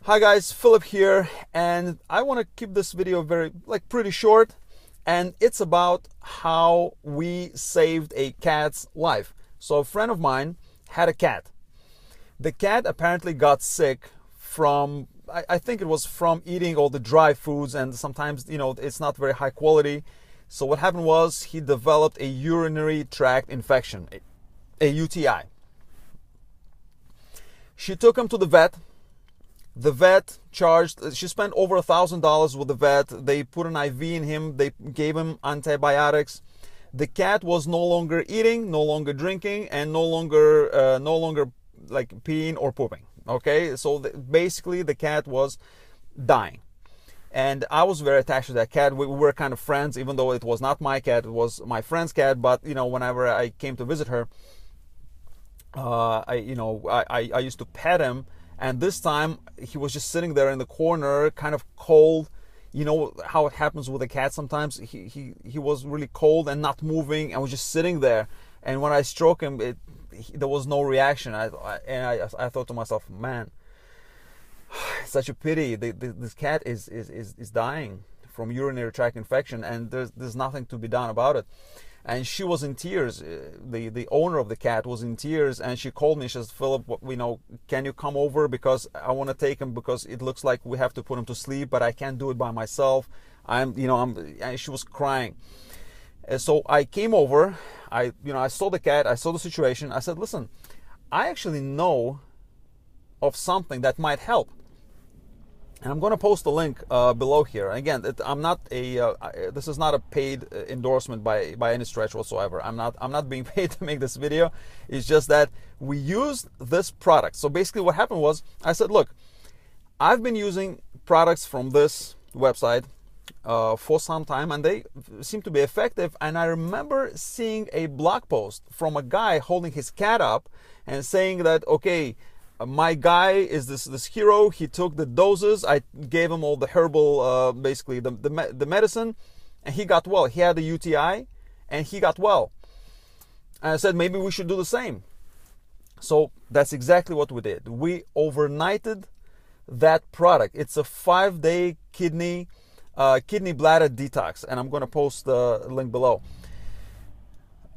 Hi guys, Philip here, and I want to keep this video pretty short, and it's about how we saved a cat's life. So a friend of mine had a cat. The cat apparently got sick from, I think it was from eating all the dry foods, and sometimes, it's not very high quality. So what happened was he developed a urinary tract infection, a UTI. She took him to the vet. The vet she spent over $1,000 with the vet. They put an IV in him. They gave him antibiotics. The cat was no longer eating, no longer drinking, and no longer like peeing or pooping. Okay, so basically the cat was dying. And I was very attached to that cat. We were kind of friends, even though it was not my cat, it was my friend's cat. But whenever I came to visit her, I used to pet him. And this time he was just sitting there in the corner, kind of cold. You know how it happens with a cat sometimes. He was really cold and not moving, and was just sitting there. And when I stroked him, there was no reaction. I thought to myself, man, such a pity. This cat is dying from urinary tract infection, and there's nothing to be done about it. And she was in tears. The owner of the cat was in tears, and she called me. She says, "Philip, can you come over, because I want to take him, because it looks like we have to put him to sleep, but I can't do it by myself." And she was crying. And so I came over. I saw the cat. I saw the situation. I said, "Listen, I actually know of something that might help." And I'm going to post a link below here. Again, this is not a paid endorsement by any stretch whatsoever. I'm not being paid to make this video. It's just that we used this product. So basically what happened was, I said, look, I've been using products from this website for some time, and they seem to be effective. And I remember seeing a blog post from a guy holding his cat up and saying that, okay, my guy is this hero. He took the doses. I gave him all the herbal, basically the medicine, and he got well. He had a UTI, and he got well. And I said, maybe we should do the same. So that's exactly what we did. We overnighted that product. It's a 5-day kidney bladder detox, and I'm going to post the link below.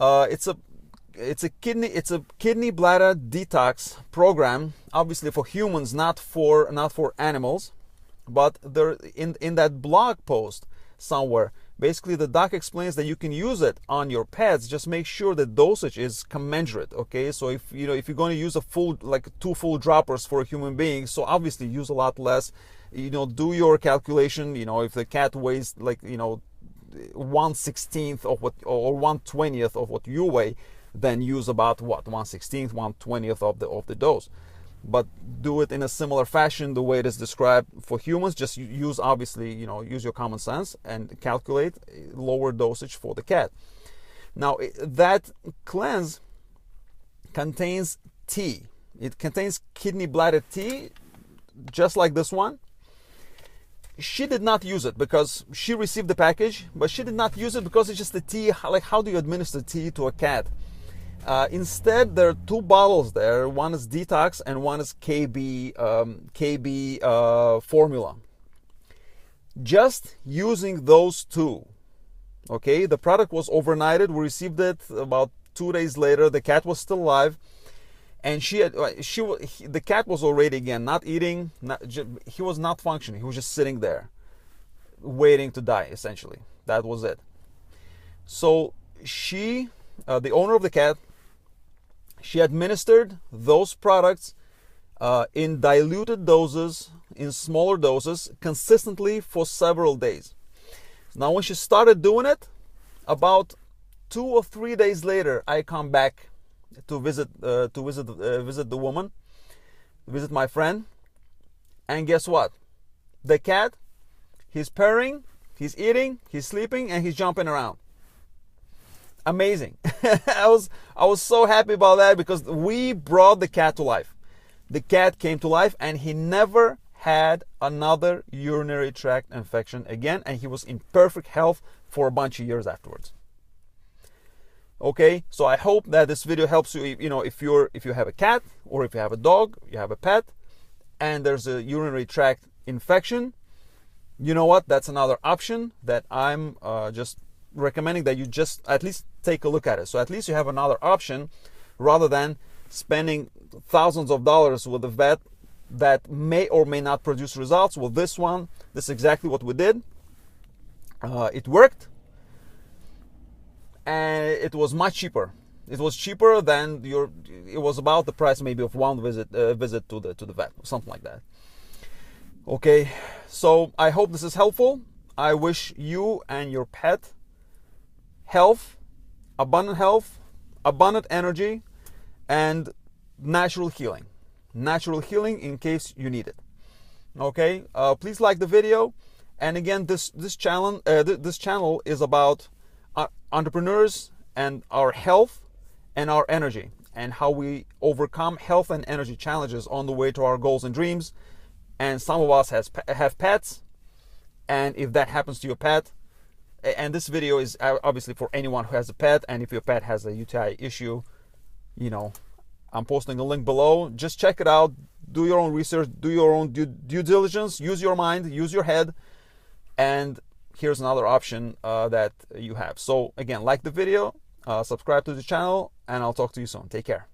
It's a kidney bladder detox program, obviously for humans, not for animals. But there in that blog post somewhere, basically the doc explains that you can use it on your pets. Just make sure the dosage is commensurate. Okay, so if you're going to use a full, like 2 full droppers for a human being, so obviously use a lot less. Do your calculation. If the cat weighs 1/16 of what, or 1/20th of what you weigh, then use about what, 1/16, 1/20th of the dose. But do it in a similar fashion, the way it is described for humans. Just use, obviously, use your common sense and calculate lower dosage for the cat. Now that cleanse contains tea. It contains kidney bladder tea, just like this one. She did not use it because she received the package, but she did not use it because it's just the tea. Like, how do you administer tea to a cat? Instead, there are 2 bottles there. One is detox and one is KB formula. Just using those 2, okay. The product was overnighted. We received it about 2 days later. The cat was still alive, and the cat was already, again, not eating. He was not functioning. He was just sitting there, waiting to die. Essentially, that was it. So the owner of the cat, she administered those products in diluted doses, in smaller doses, consistently for several days. Now, when she started doing it, about 2 or 3 days later, I come back to visit the woman, visit my friend, and guess what? The cat, he's purring, he's eating, he's sleeping, and he's jumping around. Amazing. I was so happy about that, because we brought the cat to life. The cat came to life, and he never had another urinary tract infection again, and he was in perfect health for a bunch of years afterwards. Okay, so I hope that this video helps you. If you have a cat, or if you have a dog, you have a pet, and there's a urinary tract infection, you know what? That's another option that I'm just recommending that you just at least take a look at it. So at least you have another option rather than spending thousands of dollars with a vet that may or may not produce results. With this one, this is exactly what we did. It worked, and it was much cheaper. It was cheaper than it was about the price maybe of one visit to the vet, or something like that. Okay, so I hope this is helpful. I wish you and your pet health, abundant energy, and natural healing. Natural healing in case you need it. Okay, please like the video. And again, this channel is about entrepreneurs and our health and our energy, and how we overcome health and energy challenges on the way to our goals and dreams. And some of us have pets, and if that happens to your pet, and this video is obviously for anyone who has a pet, and if your pet has a UTI issue, you know, I'm posting a link below. Just check it out, do your own research, do your own due diligence, use your mind, use your head, and here's another option that you have. So again, like the video, subscribe to the channel, and I'll talk to you soon. Take care.